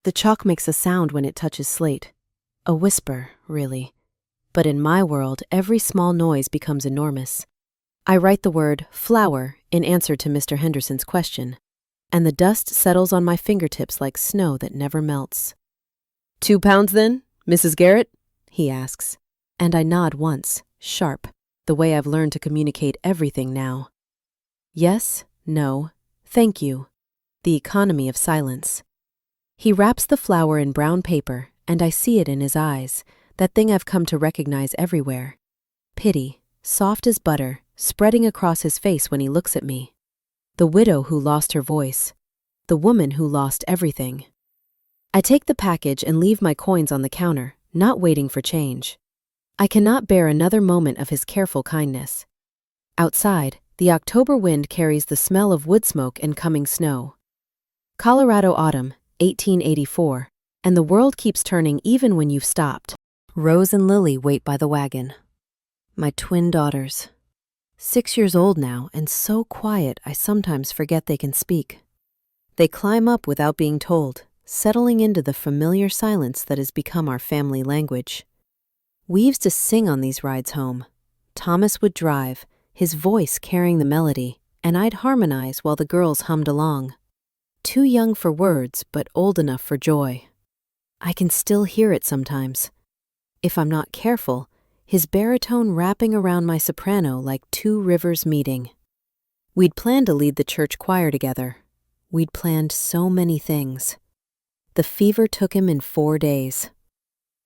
The chalk makes a sound when it touches slate. A whisper, really. But in my world, every small noise becomes enormous. I write the word flower in answer to Mr. Henderson's question, and the dust settles on my fingertips like snow that never melts. 2 pounds then, Mrs. Garrett? He asks, and I nod once, sharp, the way I've learned to communicate everything now. Yes, no, thank you. The economy of silence. He wraps the flower in brown paper, and I see it in his eyes, that thing I've come to recognize everywhere. Pity, soft as butter, spreading across his face when he looks at me. The widow who lost her voice. The woman who lost everything. I take the package and leave my coins on the counter, not waiting for change. I cannot bear another moment of his careful kindness. Outside, the October wind carries the smell of wood smoke and coming snow. Colorado autumn, 1884, and the world keeps turning even when you've stopped. Rose and Lily wait by the wagon. My twin daughters. 6 years old now and so quiet I sometimes forget they can speak. They climb up without being told, settling into the familiar silence that has become our family language. We used to sing on these rides home. Thomas would drive, his voice carrying the melody, and I'd harmonize while the girls hummed along. Too young for words, but old enough for joy. I can still hear it sometimes. If I'm not careful, his baritone wrapping around my soprano like 2 rivers meeting. We'd planned to lead the church choir together. We'd planned so many things. The fever took him in 4 days.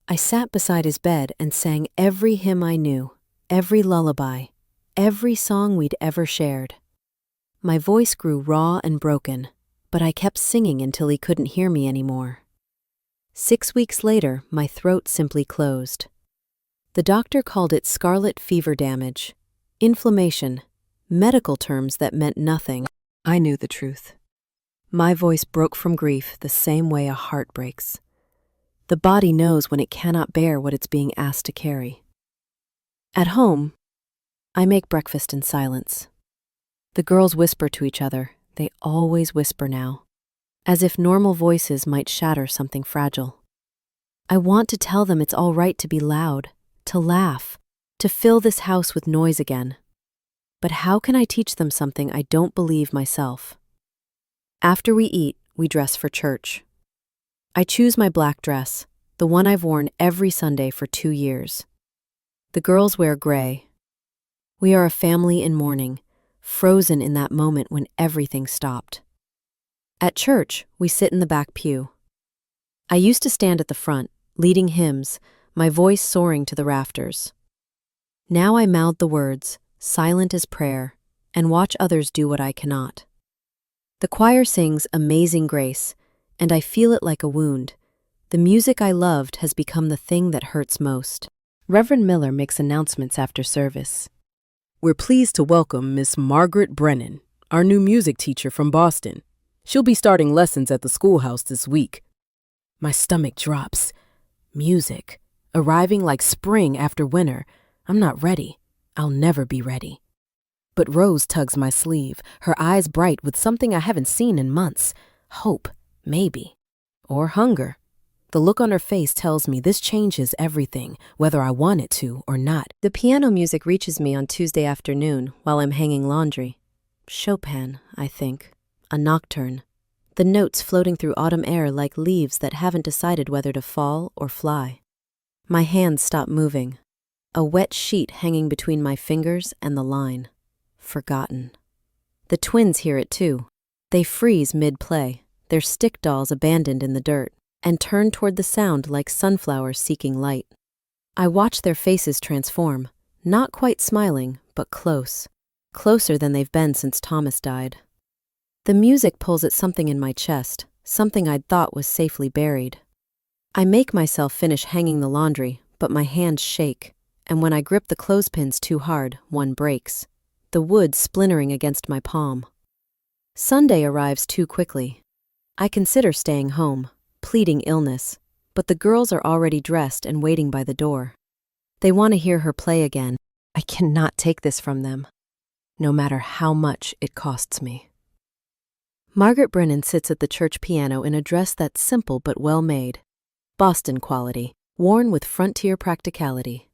I sat beside his bed and sang every hymn I knew, every lullaby, every song we'd ever shared. My voice grew raw and broken, but I kept singing until he couldn't hear me anymore. 6 weeks later, my throat simply closed. The doctor called it scarlet fever damage, inflammation, medical terms that meant nothing. I knew the truth. My voice broke from grief the same way a heart breaks. The body knows when it cannot bear what it's being asked to carry. At home, I make breakfast in silence. The girls whisper to each other. They always whisper now, as if normal voices might shatter something fragile. I want to tell them it's all right to be loud, to laugh, to fill this house with noise again. But how can I teach them something I don't believe myself? After we eat, we dress for church. I choose my black dress, the one I've worn every Sunday for 2 years. The girls wear gray. We are a family in mourning, frozen in that moment when everything stopped. At church, we sit in the back pew. I used to stand at the front, leading hymns, my voice soaring to the rafters. Now I mouth the words, silent as prayer, and watch others do what I cannot. The choir sings Amazing Grace, and I feel it like a wound. The music I loved has become the thing that hurts most. Reverend Miller makes announcements after service. We're pleased to welcome Miss Margaret Brennan, our new music teacher from Boston. She'll be starting lessons at the schoolhouse this week. My stomach drops. Music. Arriving like spring after winter. I'm not ready. I'll never be ready. But Rose tugs my sleeve, her eyes bright with something I haven't seen in months. Hope, maybe. Or hunger. The look on her face tells me this changes everything, whether I want it to or not. The piano music reaches me on Tuesday afternoon while I'm hanging laundry. Chopin, I think. A nocturne. The notes floating through autumn air like leaves that haven't decided whether to fall or fly. My hands stop moving. A wet sheet hanging between my fingers and the line. Forgotten. The twins hear it too. They freeze mid-play, their stick dolls abandoned in the dirt, and turn toward the sound like sunflowers seeking light. I watch their faces transform, not quite smiling, but close. Closer than they've been since Thomas died. The music pulls at something in my chest, something I'd thought was safely buried. I make myself finish hanging the laundry, but my hands shake, and when I grip the clothespins too hard, one breaks, the wood splintering against my palm. Sunday arrives too quickly. I consider staying home, pleading illness, but the girls are already dressed and waiting by the door. They want to hear her play again. I cannot take this from them, no matter how much it costs me. Margaret Brennan sits at the church piano in a dress that's simple but well-made. Boston quality, worn with frontier practicality.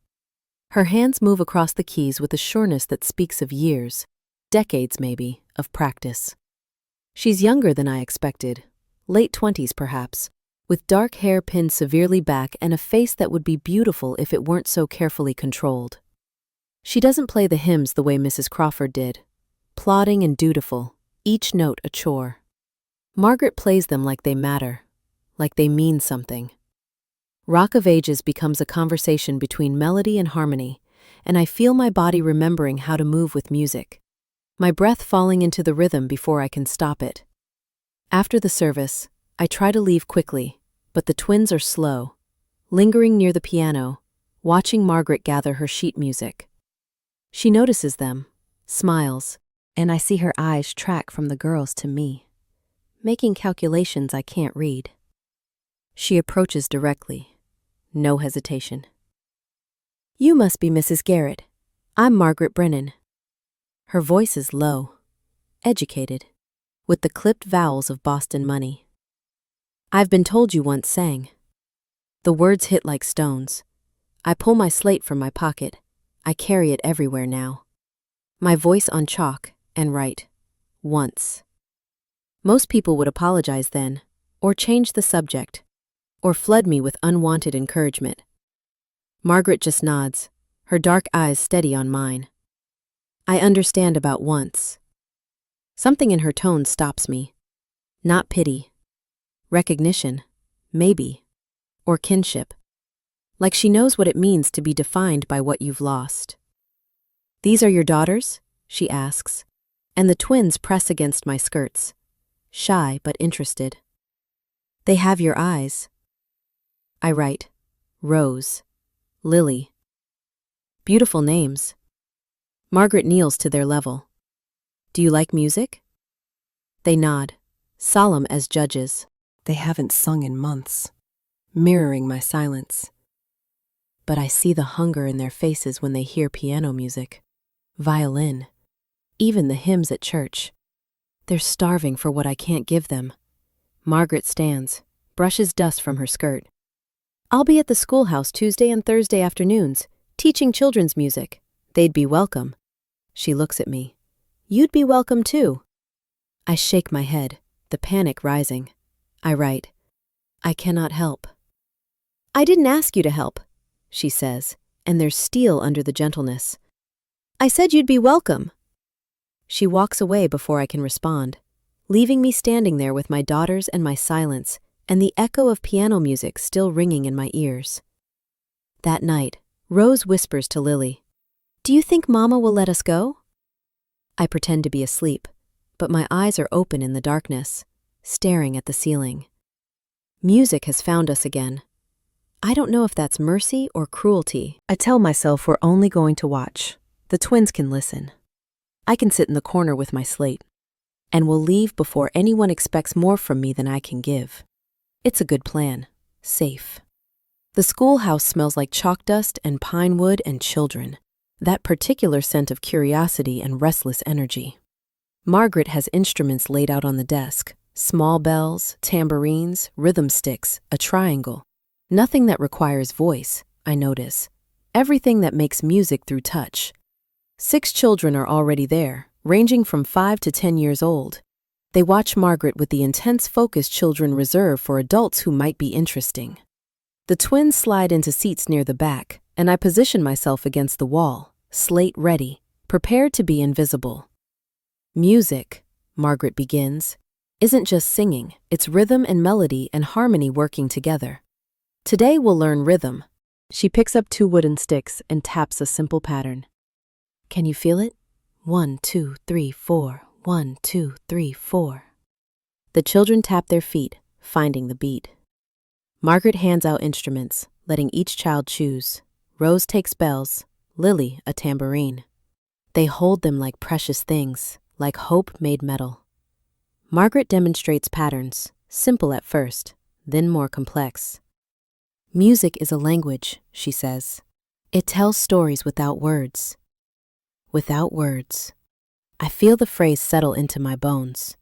Her hands move across the keys with a sureness that speaks of years, decades maybe, of practice. She's younger than I expected, late 20s perhaps, with dark hair pinned severely back and a face that would be beautiful if it weren't so carefully controlled. She doesn't play the hymns the way Mrs. Crawford did, plodding and dutiful, each note a chore. Margaret plays them like they matter, like they mean something. Rock of Ages becomes a conversation between melody and harmony, and I feel my body remembering how to move with music, my breath falling into the rhythm before I can stop it. After the service, I try to leave quickly, but the twins are slow, lingering near the piano, watching Margaret gather her sheet music. She notices them, smiles, and I see her eyes track from the girls to me, making calculations I can't read. She approaches directly, no hesitation. "You must be Mrs. Garrett. I'm Margaret Brennan." Her voice is low, educated, with the clipped vowels of Boston money. "I've been told you once sang." The words hit like stones. I pull my slate from my pocket. I carry it everywhere now. My voice on chalk and write, "Once." Most people would apologize then, or change the subject, or flood me with unwanted encouragement. Margaret just nods, her dark eyes steady on mine. I understand about once. Something in her tone stops me. Not pity. Recognition, maybe, or kinship. Like she knows what it means to be defined by what you've lost. "These are your daughters?" she asks, and the twins press against my skirts, shy but interested. "They have your eyes." I write, Rose, Lily. Beautiful names. Margaret kneels to their level. "Do you like music?" They nod, solemn as judges. They haven't sung in months, mirroring my silence. But I see the hunger in their faces when they hear piano music, violin, even the hymns at church. They're starving for what I can't give them. Margaret stands, brushes dust from her skirt. "I'll be at the schoolhouse Tuesday and Thursday afternoons, teaching children's music. They'd be welcome." She looks at me. "You'd be welcome too." I shake my head, the panic rising. I write, "I cannot help." "I didn't ask you to help," she says, and there's steel under the gentleness. "I said you'd be welcome." She walks away before I can respond, leaving me standing there with my daughters and my silence, and the echo of piano music still ringing in my ears. That night, Rose whispers to Lily, "Do you think Mama will let us go?" I pretend to be asleep, but my eyes are open in the darkness, staring at the ceiling. Music has found us again. I don't know if that's mercy or cruelty. I tell myself we're only going to watch. The twins can listen. I can sit in the corner with my slate, and will leave before anyone expects more from me than I can give. It's a good plan. Safe. The schoolhouse smells like chalk dust and pine wood and children, that particular scent of curiosity and restless energy. Margaret has instruments laid out on the desk, small bells, tambourines, rhythm sticks, a triangle. Nothing that requires voice, I notice. Everything that makes music through touch. 6 children are already there, ranging from 5 to 10 years old. They watch Margaret with the intense focus children reserve for adults who might be interesting. The twins slide into seats near the back, and I position myself against the wall, slate ready, prepared to be invisible. "Music," Margaret begins, "isn't just singing, it's rhythm and melody and harmony working together. Today we'll learn rhythm." She picks up 2 wooden sticks and taps a simple pattern. "Can you feel it? 1, 2, 3, 4, 1, 2, 3, 4. The children tap their feet, finding the beat. Margaret hands out instruments, letting each child choose. Rose takes bells, Lily a tambourine. They hold them like precious things, like hope made metal. Margaret demonstrates patterns, simple at first, then more complex. "Music is a language," she says. "It tells stories without words." Without words. I feel the phrase settle into my bones.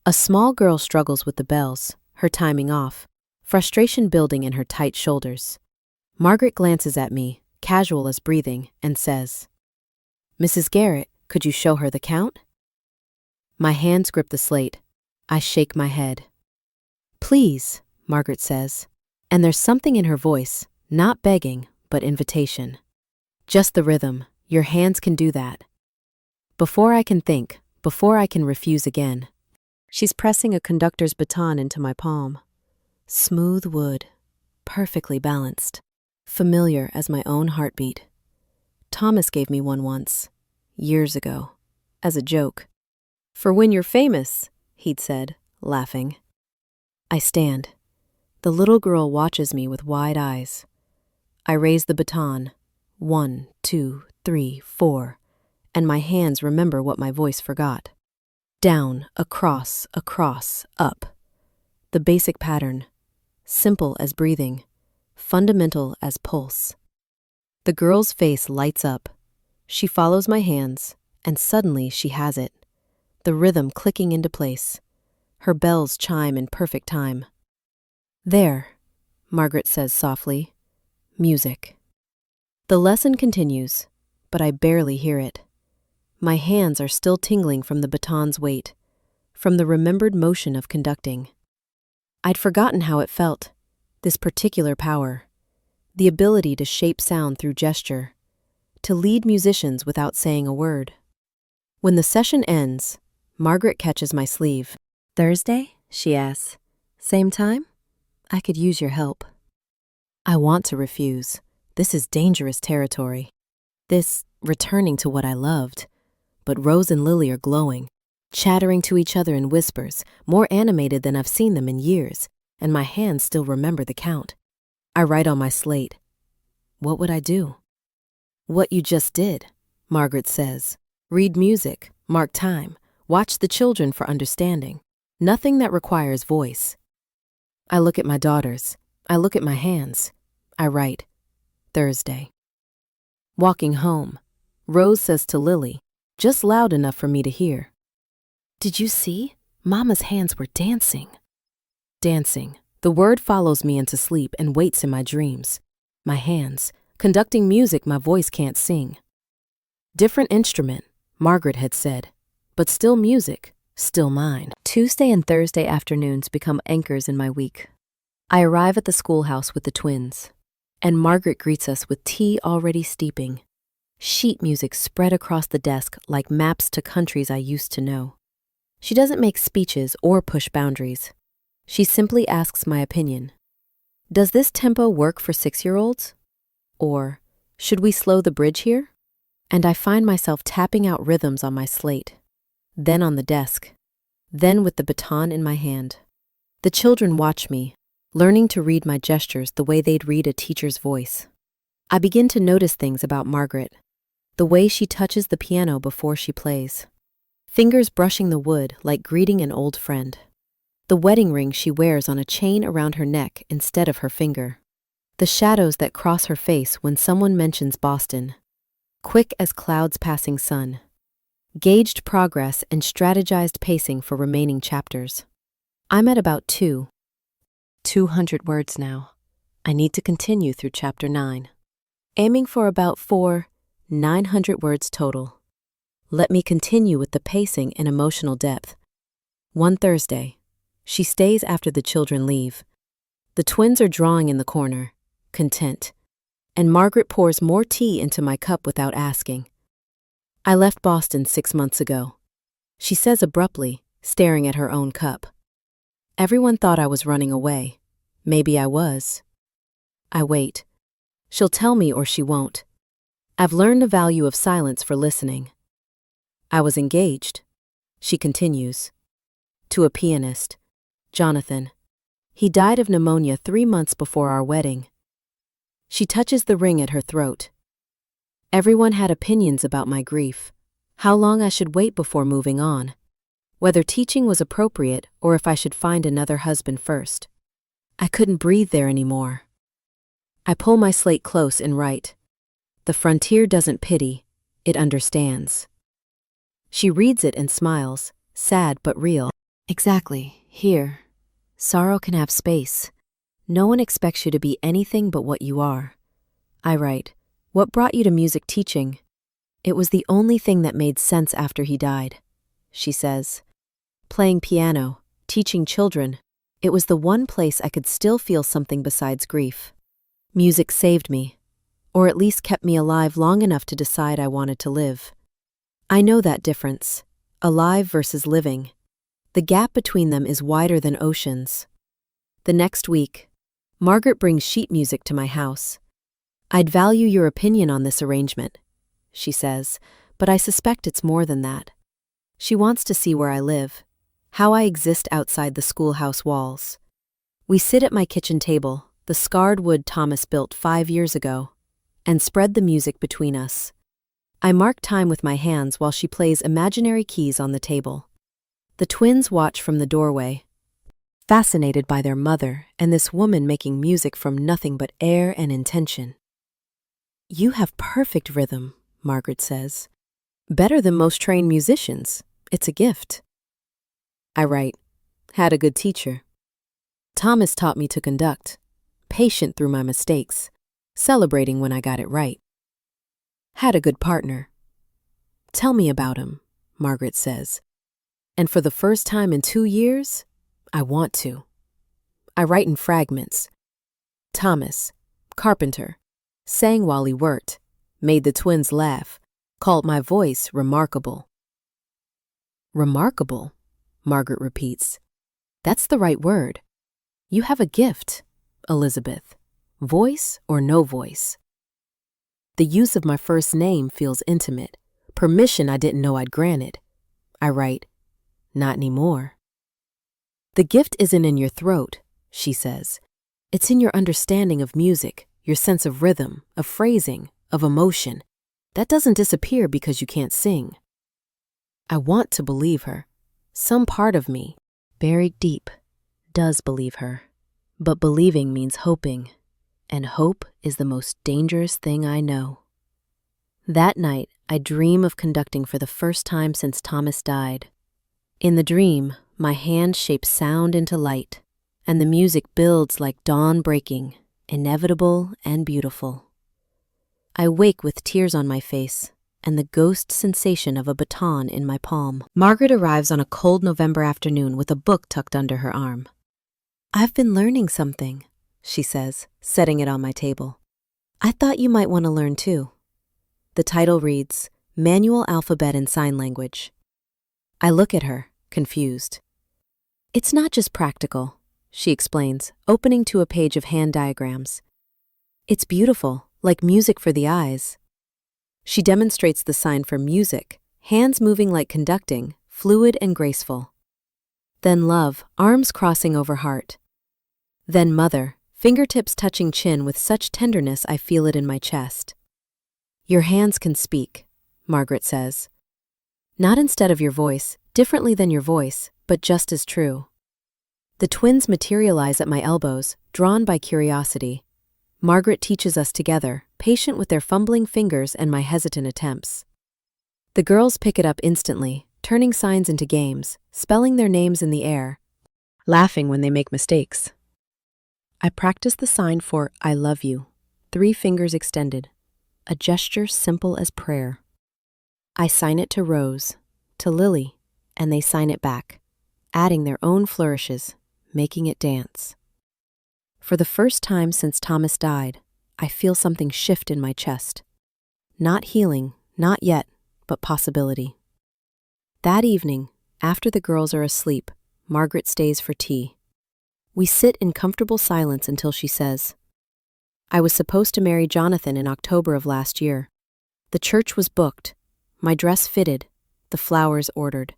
A small girl struggles with the bells, her timing off, frustration building in her tight shoulders. Margaret glances at me, casual as breathing, and says, "Mrs. Garrett, could you show her the count?" My hands grip the slate. I shake my head. "Please," Margaret says, and there's something in her voice, not begging, but invitation. "Just the rhythm. Your hands can do that." Before I can think, before I can refuse again, she's pressing a conductor's baton into my palm. Smooth wood, perfectly balanced, familiar as my own heartbeat. Thomas gave me one once, years ago, as a joke. "For when you're famous," he'd said, laughing. I stand. The little girl watches me with wide eyes. I raise the baton. 1, 2, 3, 4, and my hands remember what my voice forgot. Down, across, up. The basic pattern, simple as breathing, fundamental as pulse. The girl's face lights up. She follows my hands, and suddenly she has it. The rhythm clicking into place. Her bells chime in perfect time. "There," Margaret says softly. "Music." The lesson continues, but I barely hear it. My hands are still tingling from the baton's weight, from the remembered motion of conducting. I'd forgotten how it felt, this particular power, the ability to shape sound through gesture, to lead musicians without saying a word. When the session ends, Margaret catches my sleeve. "Thursday?" she asks. "Same time? I could use your help." I want to refuse. This is dangerous territory. This returning to what I loved. But Rose and Lily are glowing, chattering to each other in whispers, more animated than I've seen them in years, and my hands still remember the count. I write on my slate. What would I do? "What you just did," Margaret says. "Read music, mark time, watch the children for understanding. Nothing that requires voice." I look at my daughters. I look at my hands. I write, Thursday. Walking home, Rose says to Lily, just loud enough for me to hear, "Did you see? Mama's hands were dancing." Dancing. The word follows me into sleep and waits in my dreams. My hands, conducting music my voice can't sing. Different instrument, Margaret had said, but still music, still mine. Tuesday and Thursday afternoons become anchors in my week. I arrive at the schoolhouse with the twins, and Margaret greets us with tea already steeping. Sheet music spread across the desk like maps to countries I used to know. She doesn't make speeches or push boundaries. She simply asks my opinion. Does this tempo work for 6-year-olds? Or, should we slow the bridge here? And I find myself tapping out rhythms on my slate, then on the desk, then with the baton in my hand. The children watch me, learning to read my gestures the way they'd read a teacher's voice. I begin to notice things about Margaret, the way she touches the piano before she plays, fingers brushing the wood like greeting an old friend, the wedding ring she wears on a chain around her neck instead of her finger, the shadows that cross her face when someone mentions Boston, quick as clouds passing sun, gauged progress and strategized pacing for remaining chapters. I'm at about 200 words now. I need to continue through chapter 9, aiming for about 900 words total. Let me continue with the pacing and emotional depth. One Thursday, she stays after the children leave. The twins are drawing in the corner, content, and Margaret pours more tea into my cup without asking. I left Boston 6 months ago, she says abruptly, staring at her own cup. Everyone thought I was running away. Maybe I was. I wait. She'll tell me or she won't. I've learned the value of silence for listening. I was engaged, she continues, to a pianist, Jonathan. He died of pneumonia 3 months before our wedding. She touches the ring at her throat. Everyone had opinions about my grief, how long I should wait before moving on, whether teaching was appropriate or if I should find another husband first. I couldn't breathe there anymore. I pull my slate close and write, "The frontier doesn't pity, it understands." She reads it and smiles, sad but real. Exactly, here. Sorrow can have space. No one expects you to be anything but what you are. I write, what brought you to music teaching? It was the only thing that made sense after he died. She says, playing piano, teaching children, it was the one place I could still feel something besides grief. Music saved me, or at least kept me alive long enough to decide I wanted to live. I know that difference, alive versus living. The gap between them is wider than oceans. The next week, Margaret brings sheet music to my house. I'd value your opinion on this arrangement, she says, but I suspect it's more than that. She wants to see where I live, how I exist outside the schoolhouse walls. We sit at my kitchen table, the scarred wood Thomas built 5 years ago, and spread the music between us. I mark time with my hands while she plays imaginary keys on the table. The twins watch from the doorway, fascinated by their mother and this woman making music from nothing but air and intention. You have perfect rhythm, Margaret says. Better than most trained musicians. It's a gift. I write, had a good teacher. Thomas taught me to conduct, patient through my mistakes, celebrating when I got it right. Had a good partner. Tell me about him, Margaret says. And for the first time in 2 years, I want to. I write in fragments. Thomas, carpenter, sang while he worked, made the twins laugh, called my voice remarkable. Remarkable, Margaret repeats. That's the right word. You have a gift, Elizabeth. Voice or no voice. The use of my first name feels intimate, permission I didn't know I'd granted. I write, not anymore. The gift isn't in your throat, she says. It's in your understanding of music, your sense of rhythm, of phrasing, of emotion. That doesn't disappear because you can't sing. I want to believe her. Some part of me, buried deep, does believe her. But believing means hoping, and hope is the most dangerous thing I know. That night, I dream of conducting for the first time since Thomas died. In the dream, my hand shapes sound into light, and the music builds like dawn breaking, inevitable and beautiful. I wake with tears on my face and the ghost sensation of a baton in my palm. Margaret arrives on a cold November afternoon with a book tucked under her arm. I've been learning something, she says, setting it on my table. I thought you might want to learn too. The title reads, Manual Alphabet and Sign Language. I look at her, confused. It's not just practical, she explains, opening to a page of hand diagrams. It's beautiful, like music for the eyes. She demonstrates the sign for music, hands moving like conducting, fluid and graceful. Then love, arms crossing over heart. Then mother, fingertips touching chin with such tenderness I feel it in my chest. Your hands can speak, Margaret says. Not instead of your voice, differently than your voice, but just as true. The twins materialize at my elbows, drawn by curiosity. Margaret teaches us together, patient with their fumbling fingers and my hesitant attempts. The girls pick it up instantly, turning signs into games, spelling their names in the air, laughing when they make mistakes. I practice the sign for I love you, 3 fingers extended, a gesture simple as prayer. I sign it to Rose, to Lily, and they sign it back, adding their own flourishes, making it dance. For the first time since Thomas died, I feel something shift in my chest. Not healing, not yet, but possibility. That evening, after the girls are asleep, Margaret stays for tea. We sit in comfortable silence until she says, I was supposed to marry Jonathan in October of last year. The church was booked, my dress fitted, the flowers ordered.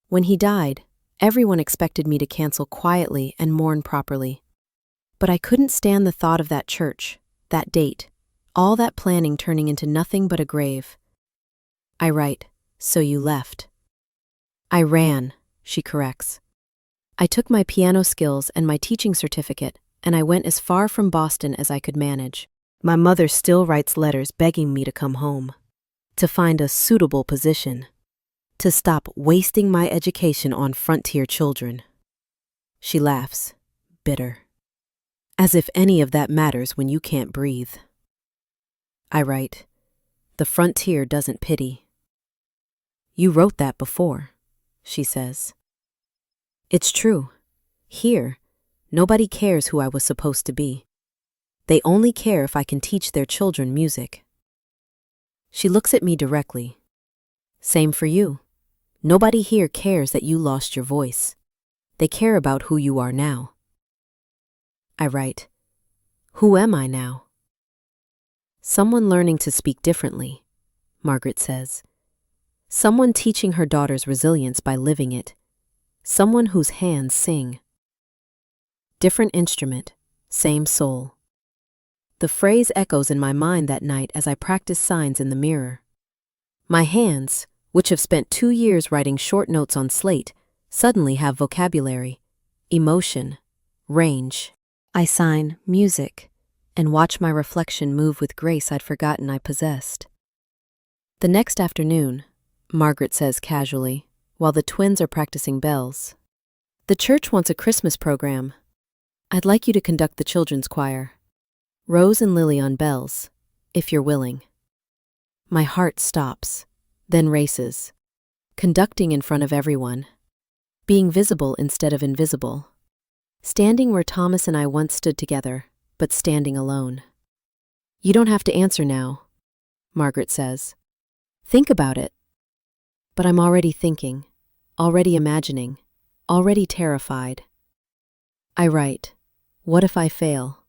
When he died, everyone expected me to cancel quietly and mourn properly. But I couldn't stand the thought of that church, that date, all that planning turning into nothing but a grave. I write, so you left. I ran, she corrects. I took my piano skills and my teaching certificate, and I went as far from Boston as I could manage. My mother still writes letters begging me to come home, to find a suitable position. To stop wasting my education on frontier children. She laughs, bitter. As if any of that matters when you can't breathe. I write, the frontier doesn't pity. You wrote that before, she says. It's true. Here, nobody cares who I was supposed to be. They only care if I can teach their children music. She looks at me directly. Same for you. Nobody here cares that you lost your voice. They care about who you are now. I write, who am I now? Someone learning to speak differently, Margaret says. Someone teaching her daughters resilience by living it. Someone whose hands sing. Different instrument, same soul. The phrase echoes in my mind that night as I practice signs in the mirror. My hands, which have spent 2 years writing short notes on slate, suddenly have vocabulary, emotion, range. I sign music and watch my reflection move with grace I'd forgotten I possessed. The next afternoon, Margaret says casually, while the twins are practicing bells, the church wants a Christmas program. I'd like you to conduct the children's choir. Rose and Lily on bells, if you're willing. My heart stops, then races. Conducting in front of everyone. Being visible instead of invisible. Standing where Thomas and I once stood together, but standing alone. You don't have to answer now, Margaret says. Think about it. But I'm already thinking, already imagining, already terrified. I write, what if I fail?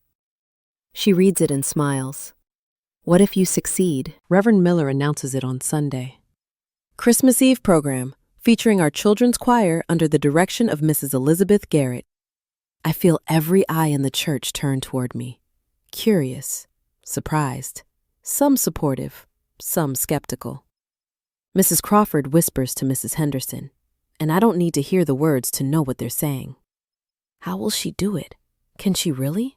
She reads it and smiles. What if you succeed? Reverend Miller announces it on Sunday. Christmas Eve program, featuring our children's choir under the direction of Mrs. Elizabeth Garrett. I feel every eye in the church turn toward me. Curious, surprised, some supportive, some skeptical. Mrs. Crawford whispers to Mrs. Henderson, and I don't need to hear the words to know what they're saying. How will she do it? Can she really?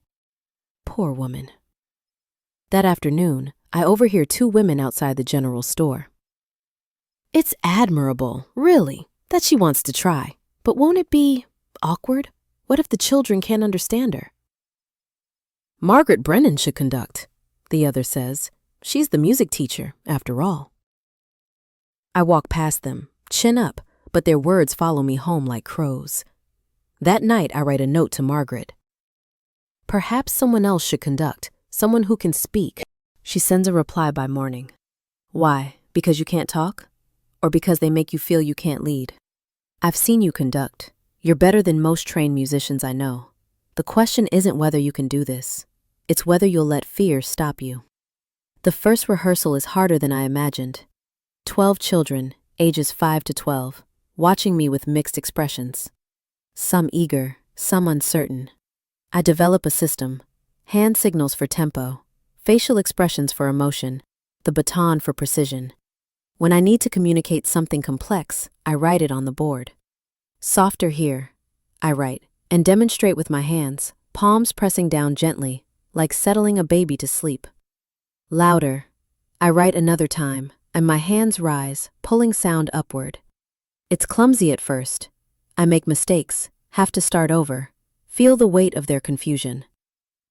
Poor woman. That afternoon, I overhear 2 women outside the general store. It's admirable, really, that she wants to try, but won't it be awkward? What if the children can't understand her? Margaret Brennan should conduct, the other says. She's the music teacher, after all. I walk past them, chin up, but their words follow me home like crows. That night, I write a note to Margaret. Perhaps someone else should conduct, someone who can speak. She sends a reply by morning. Why? Because you can't talk? Or because they make you feel you can't lead? I've seen you conduct. You're better than most trained musicians I know. The question isn't whether you can do this. It's whether you'll let fear stop you. The first rehearsal is harder than I imagined. 12 children, ages 5 to 12, watching me with mixed expressions. Some eager, some uncertain. I develop a system. Hand signals for tempo, facial expressions for emotion, the baton for precision. When I need to communicate something complex, I write it on the board. Softer here, I write, and demonstrate with my hands, palms pressing down gently, like settling a baby to sleep. Louder, I write another time, and my hands rise, pulling sound upward. It's clumsy at first. I make mistakes, have to start over, feel the weight of their confusion.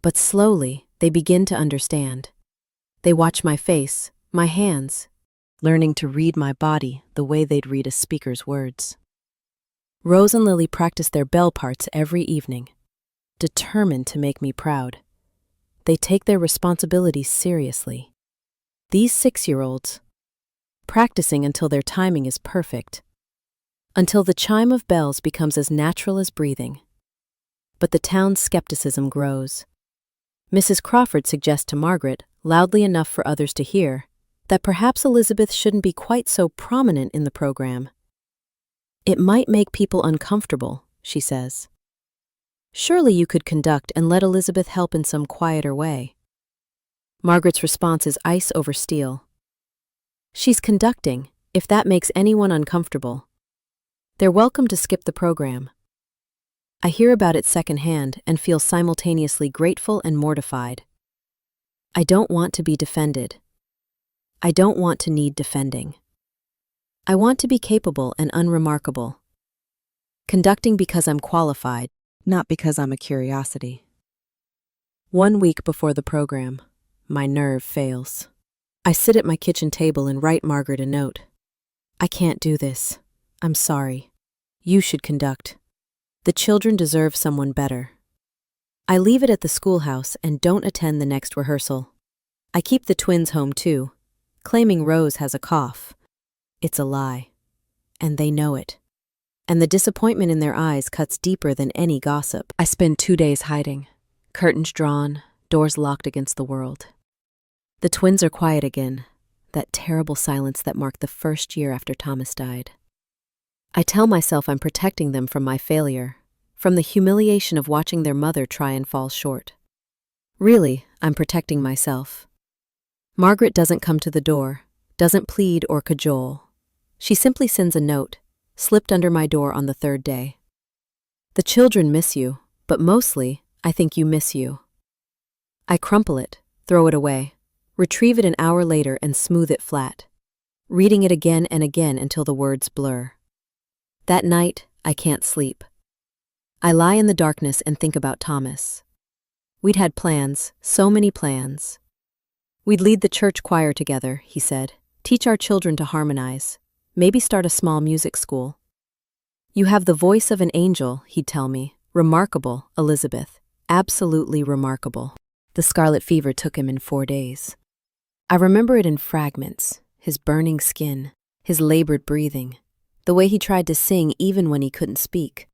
But slowly, they begin to understand. They watch my face, my hands, learning to read my body the way they'd read a speaker's words. Rose and Lily practice their bell parts every evening, determined to make me proud. They take their responsibilities seriously. These 6-year-olds, practicing until their timing is perfect, until the chime of bells becomes as natural as breathing. But the town's skepticism grows. Mrs. Crawford suggests to Margaret, loudly enough for others to hear, that perhaps Elizabeth shouldn't be quite so prominent in the program. It might make people uncomfortable, she says. Surely you could conduct and let Elizabeth help in some quieter way. Margaret's response is ice over steel. She's conducting, if that makes anyone uncomfortable. They're welcome to skip the program. I hear about it secondhand and feel simultaneously grateful and mortified. I don't want to be defended. I don't want to need defending. I want to be capable and unremarkable. Conducting because I'm qualified, not because I'm a curiosity. 1 week before the program, my nerve fails. I sit at my kitchen table and write Margaret a note. I can't do this. I'm sorry. You should conduct. The children deserve someone better. I leave it at the schoolhouse and don't attend the next rehearsal. I keep the twins home too, claiming Rose has a cough. It's a lie. And they know it. And the disappointment in their eyes cuts deeper than any gossip. I spend 2 days hiding, curtains drawn, doors locked against the world. The twins are quiet again, that terrible silence that marked the first year after Thomas died. I tell myself I'm protecting them from my failure, from the humiliation of watching their mother try and fall short. Really, I'm protecting myself. Margaret doesn't come to the door, doesn't plead or cajole. She simply sends a note, slipped under my door on the 3rd day. The children miss you, but mostly, I think you miss you. I crumple it, throw it away, retrieve it an hour later and smooth it flat, reading it again and again until the words blur. That night, I can't sleep. I lie in the darkness and think about Thomas. We'd had plans, so many plans. We'd lead the church choir together, he said, teach our children to harmonize, maybe start a small music school. You have the voice of an angel, he'd tell me. Remarkable, Elizabeth. Absolutely remarkable. The scarlet fever took him in 4 days. I remember it in fragments, his burning skin, his labored breathing, the way he tried to sing even when he couldn't speak.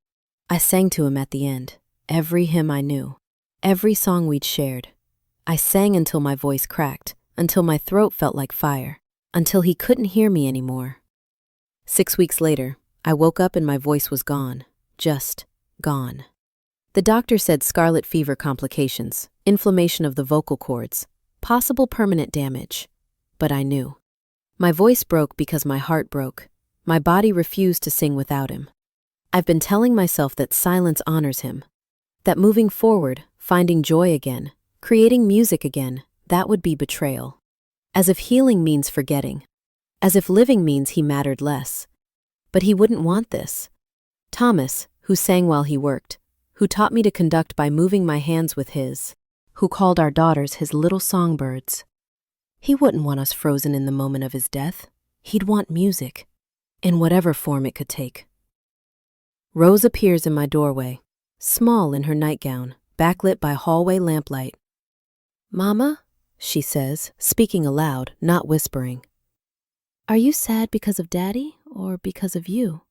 I sang to him at the end, every hymn I knew, every song we'd shared. I sang until my voice cracked, until my throat felt like fire, until he couldn't hear me anymore. 6 weeks later, I woke up and my voice was gone, just gone. The doctor said scarlet fever complications, inflammation of the vocal cords, possible permanent damage. But I knew. My voice broke because my heart broke. My body refused to sing without him. I've been telling myself that silence honors him, that moving forward, finding joy again, creating music again, that would be betrayal. As if healing means forgetting. As if living means he mattered less. But he wouldn't want this. Thomas, who sang while he worked, who taught me to conduct by moving my hands with his, who called our daughters his little songbirds. He wouldn't want us frozen in the moment of his death. He'd want music, in whatever form it could take. Rose appears in my doorway, small in her nightgown, backlit by hallway lamplight. "Mama," she says, speaking aloud, not whispering. "Are you sad because of Daddy or because of you?"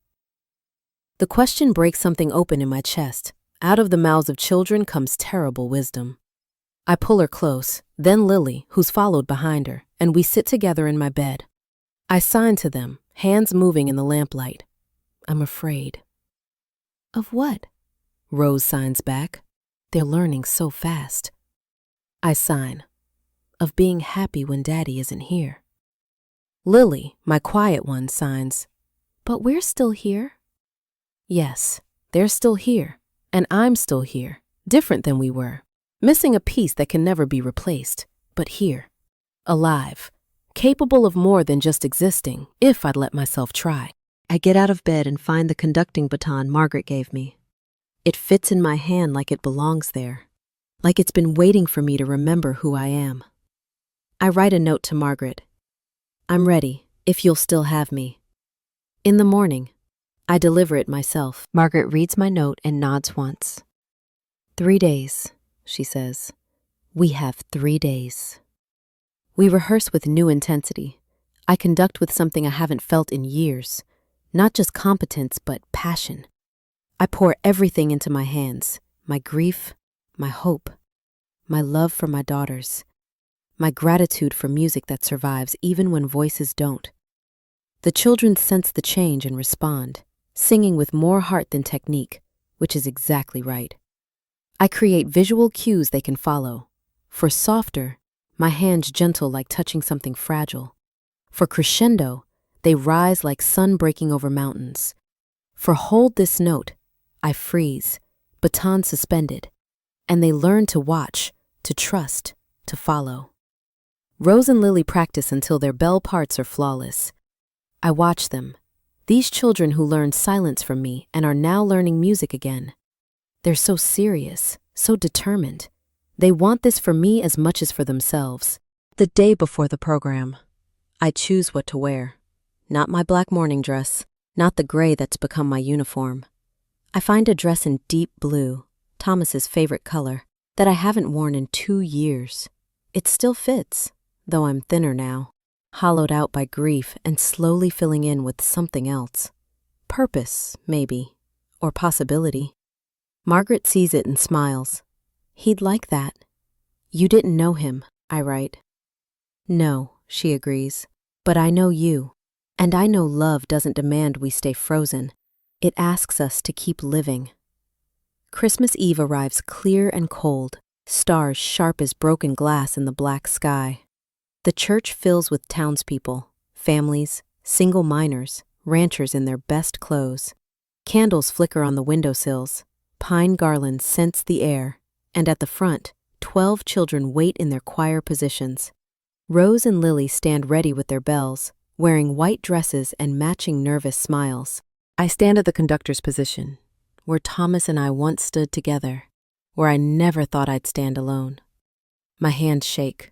The question breaks something open in my chest. Out of the mouths of children comes terrible wisdom. I pull her close, then Lily, who's followed behind her, and we sit together in my bed. I sign to them, hands moving in the lamplight. I'm afraid. "Of what?" Rose signs back. They're learning so fast. I sign. Of being happy when Daddy isn't here. Lily, my quiet one, signs. "But we're still here." Yes, they're still here, and I'm still here, different than we were, missing a piece that can never be replaced, but here, alive, capable of more than just existing, if I'd let myself try. I get out of bed and find the conducting baton Margaret gave me. It fits in my hand like it belongs there, like it's been waiting for me to remember who I am. I write a note to Margaret. "I'm ready, if you'll still have me." In the morning, I deliver it myself. Margaret reads my note and nods once. 3 days, she says. We have 3 days. We rehearse with new intensity. I conduct with something I haven't felt in years. Not just competence, but passion. I pour everything into my hands. My grief, my hope, my love for my daughters, my gratitude for music that survives even when voices don't. The children sense the change and respond, singing with more heart than technique, which is exactly right. I create visual cues they can follow. For softer, my hands gentle like touching something fragile. For crescendo, they rise like sun breaking over mountains. For hold this note, I freeze, baton suspended, and they learn to watch, to trust, to follow. Rose and Lily practice until their bell parts are flawless. I watch them. These children who learned silence from me and are now learning music again. They're so serious, so determined. They want this for me as much as for themselves. The day before the program, I choose what to wear. Not my black morning dress, not the gray that's become my uniform. I find a dress in deep blue, Thomas's favorite color, that I haven't worn in 2 years. It still fits, though I'm thinner now, hollowed out by grief and slowly filling in with something else. Purpose, maybe, or possibility. Margaret sees it and smiles. He'd like that. You didn't know him, I write. No, she agrees, but I know you, and I know love doesn't demand we stay frozen. It asks us to keep living. Christmas Eve arrives clear and cold, stars sharp as broken glass in the black sky. The church fills with townspeople, families, single miners, ranchers in their best clothes. Candles flicker on the windowsills, pine garlands scent the air, and at the front, 12 children wait in their choir positions. Rose and Lily stand ready with their bells, wearing white dresses and matching nervous smiles. I stand at the conductor's position, where Thomas and I once stood together, where I never thought I'd stand alone. My hands shake.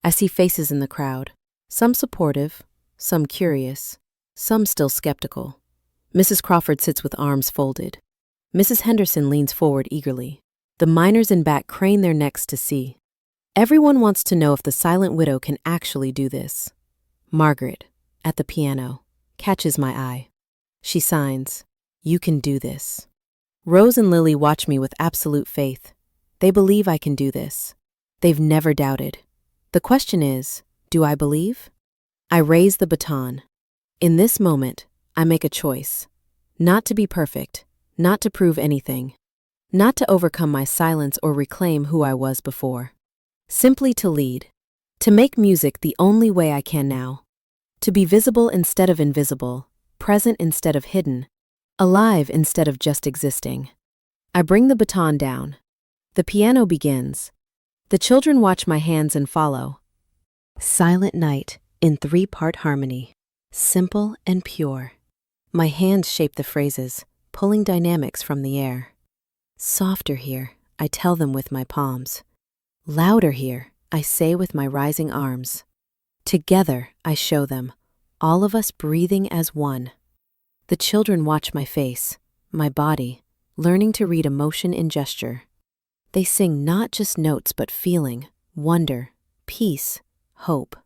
I see faces in the crowd, some supportive, some curious, some still skeptical. Mrs. Crawford sits with arms folded. Mrs. Henderson leans forward eagerly. The miners in back crane their necks to see. Everyone wants to know if the silent widow can actually do this. Margaret, at the piano, catches my eye. She signs, "You can do this." Rose and Lily watch me with absolute faith. They believe I can do this. They've never doubted. The question is, do I believe? I raise the baton. In this moment, I make a choice. Not to be perfect, not to prove anything, not to overcome my silence or reclaim who I was before. Simply to lead, to make music the only way I can now, to be visible instead of invisible, present instead of hidden, alive instead of just existing. I bring the baton down. The piano begins. The children watch my hands and follow. Silent night in 3-part harmony, simple and pure. My hands shape the phrases, pulling dynamics from the air. Softer here, I tell them with my palms. Louder here, I say with my rising arms. Together, I show them, all of us breathing as one. The children watch my face, my body, learning to read emotion in gesture. They sing not just notes but feeling, wonder, peace, hope.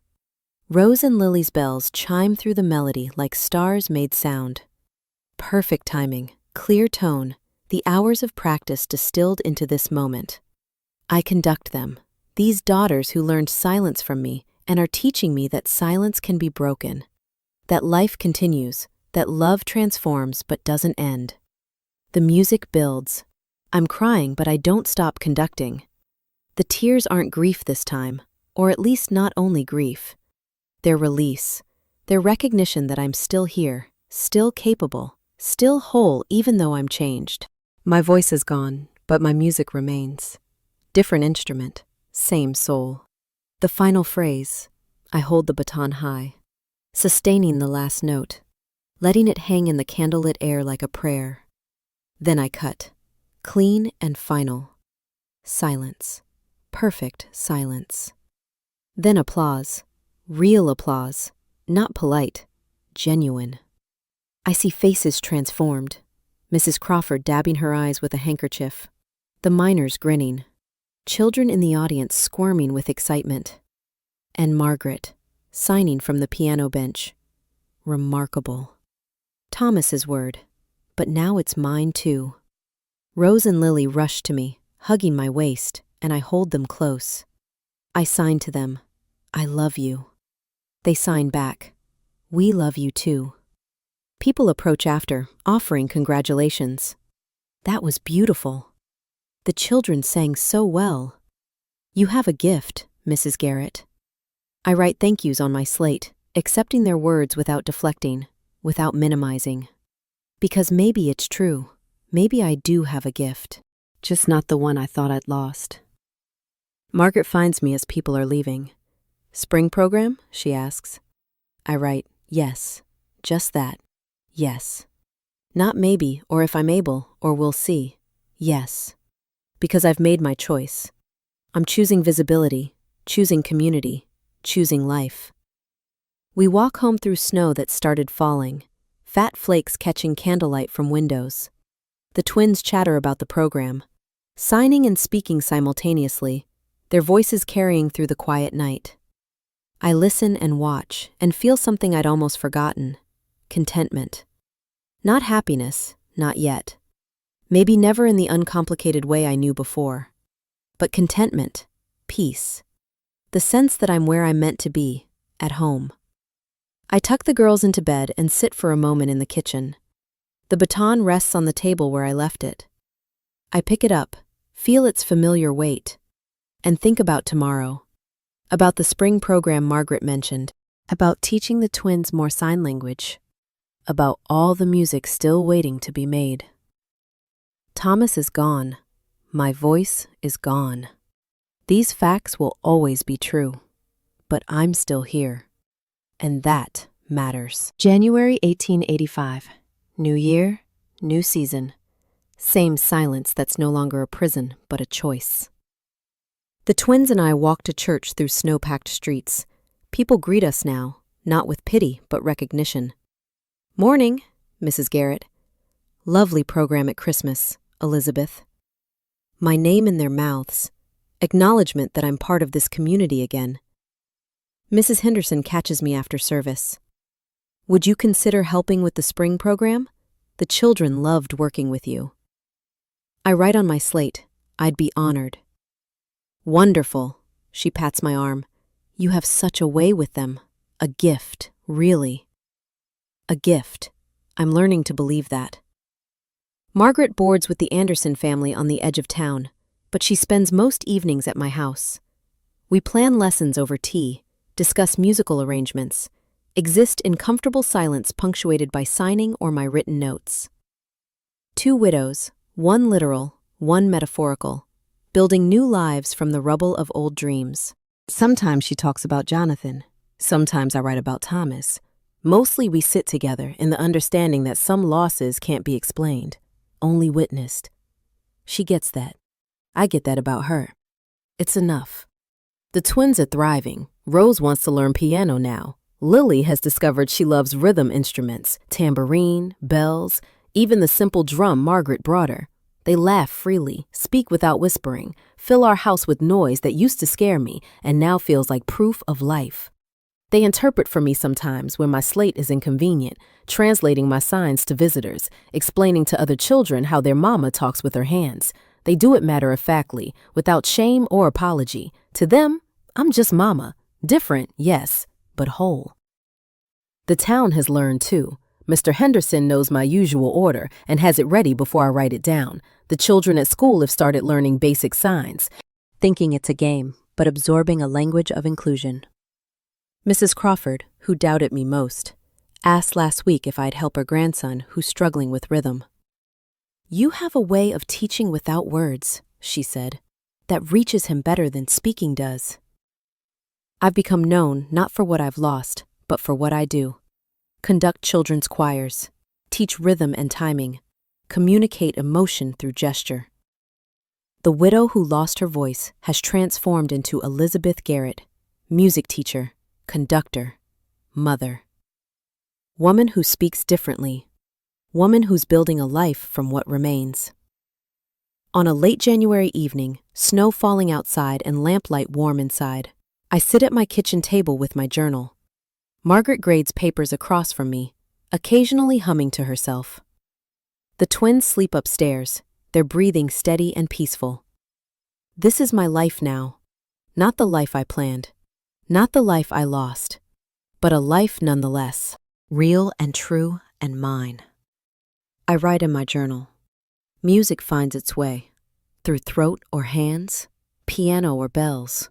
Rose and Lily's bells chime through the melody like stars made sound. Perfect timing, clear tone, the hours of practice distilled into this moment. I conduct them, these daughters who learned silence from me and are teaching me that silence can be broken, that life continues, that love transforms but doesn't end. The music builds. I'm crying, but I don't stop conducting. The tears aren't grief this time, or at least not only grief. They're release, their recognition that I'm still here, still capable, still whole even though I'm changed. My voice is gone, but my music remains. Different instrument, same soul. The final phrase, I hold the baton high, sustaining the last note, letting it hang in the candlelit air like a prayer. Then I cut, clean and final. Silence, perfect silence. Then applause, real applause, not polite, genuine. I see faces transformed, Mrs. Crawford dabbing her eyes with a handkerchief, the miners grinning, children in the audience squirming with excitement, and Margaret, signing from the piano bench. Remarkable. Thomas's word, but now it's mine too. Rose and Lily rush to me, hugging my waist, and I hold them close. I sign to them, I love you. They sign back, we love you too. People approach after, offering congratulations. That was beautiful. The children sang so well. You have a gift, Mrs. Garrett. I write thank yous on my slate, accepting their words without deflecting, without minimizing. Because maybe it's true. Maybe I do have a gift, just not the one I thought I'd lost. Margaret finds me as people are leaving. Spring program? She asks. I write, yes. Just that. Yes. Not maybe, or if I'm able, or we'll see. Yes. Because I've made my choice. I'm choosing visibility, choosing community, choosing life. We walk home through snow that started falling, fat flakes catching candlelight from windows. The twins chatter about the program, signing and speaking simultaneously, their voices carrying through the quiet night. I listen and watch and feel something I'd almost forgotten: contentment. Not happiness, not yet. Maybe never in the uncomplicated way I knew before. But contentment, peace. The sense that I'm where I'm meant to be, at home. I tuck the girls into bed and sit for a moment in the kitchen. The baton rests on the table where I left it. I pick it up, feel its familiar weight, and think about tomorrow. About the spring program Margaret mentioned, about teaching the twins more sign language, about all the music still waiting to be made. Thomas is gone. My voice is gone. These facts will always be true, but I'm still here. And that matters. January 1885. New year, new season. Same silence that's no longer a prison, but a choice. The twins and I walk to church through snow-packed streets. People greet us now, not with pity, but recognition. Morning, Mrs. Garrett. Lovely program at Christmas, Elizabeth. My name in their mouths. Acknowledgement that I'm part of this community again. Mrs. Henderson catches me after service. Would you consider helping with the spring program? The children loved working with you. I write on my slate, I'd be honored. Wonderful, she pats my arm. You have such a way with them. A gift, really. A gift. I'm learning to believe that. Margaret boards with the Anderson family on the edge of town, but she spends most evenings at my house. We plan lessons over tea, discuss musical arrangements, exist in comfortable silence punctuated by signing or my written notes. Two widows, one literal, one metaphorical, building new lives from the rubble of old dreams. Sometimes she talks about Jonathan. Sometimes I write about Thomas. Mostly we sit together in the understanding that some losses can't be explained, only witnessed. She gets that. I get that about her. It's enough. The twins are thriving. Rose wants to learn piano now. Lily has discovered she loves rhythm instruments, tambourine, bells, even the simple drum Margaret brought her. They laugh freely, speak without whispering, fill our house with noise that used to scare me and now feels like proof of life. They interpret for me sometimes when my slate is inconvenient, translating my signs to visitors, explaining to other children how their mama talks with her hands. They do it matter-of-factly, without shame or apology. To them, I'm just mama. Different, yes, but whole. The town has learned too. Mr. Henderson knows my usual order and has it ready before I write it down. The children at school have started learning basic signs, thinking it's a game, but absorbing a language of inclusion. Mrs. Crawford, who doubted me most, asked last week if I'd help her grandson who's struggling with rhythm. You have a way of teaching without words, she said, that reaches him better than speaking does. I've become known not for what I've lost, but for what I do. Conduct children's choirs, teach rhythm and timing, communicate emotion through gesture. The widow who lost her voice has transformed into Elizabeth Garrett, music teacher, conductor, mother. Woman who speaks differently, woman who's building a life from what remains. On a late January evening, snow falling outside and lamplight warm inside, I sit at my kitchen table with my journal. Margaret grades papers across from me, occasionally humming to herself. The twins sleep upstairs, their breathing steady and peaceful. This is my life now. Not the life I planned, not the life I lost, but a life nonetheless, real and true and mine. I write in my journal. Music finds its way, through throat or hands, piano or bells,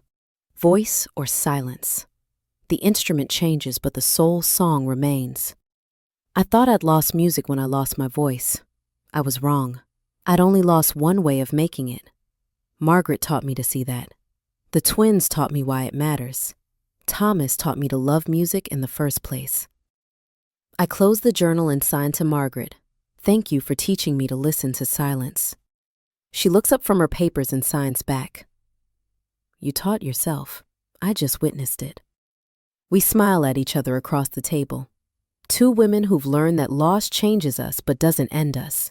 voice or silence. The instrument changes, but the soul song remains. I thought I'd lost music when I lost my voice. I was wrong. I'd only lost one way of making it. Margaret taught me to see that. The twins taught me why it matters. Thomas taught me to love music in the first place. I close the journal and sign to Margaret. Thank you for teaching me to listen to silence. She looks up from her papers and signs back. You taught yourself. I just witnessed it. We smile at each other across the table. Two women who've learned that loss changes us but doesn't end us.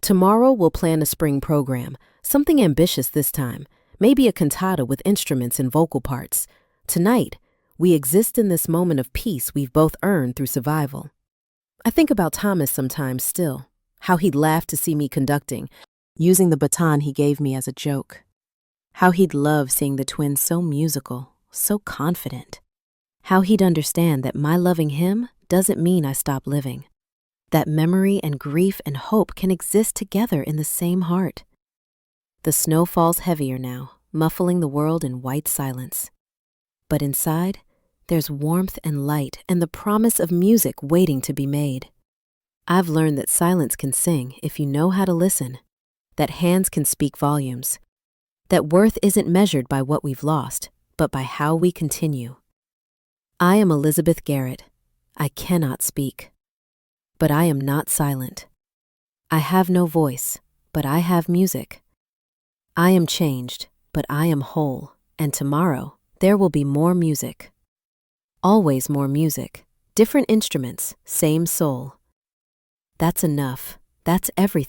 Tomorrow we'll plan a spring program, something ambitious this time, maybe a cantata with instruments and vocal parts. Tonight, we exist in this moment of peace we've both earned through survival. I think about Thomas sometimes still, how he'd laugh to see me conducting, using the baton he gave me as a joke. How he'd love seeing the twins so musical, so confident. How he'd understand that my loving him doesn't mean I stop living. That memory and grief and hope can exist together in the same heart. The snow falls heavier now, muffling the world in white silence. But inside, there's warmth and light and the promise of music waiting to be made. I've learned that silence can sing if you know how to listen, that hands can speak volumes, that worth isn't measured by what we've lost, but by how we continue. I am Elizabeth Garrett. I cannot speak. But I am not silent. I have no voice, but I have music. I am changed, but I am whole, and tomorrow there will be more music. Always more music, different instruments, same soul. That's enough. That's everything.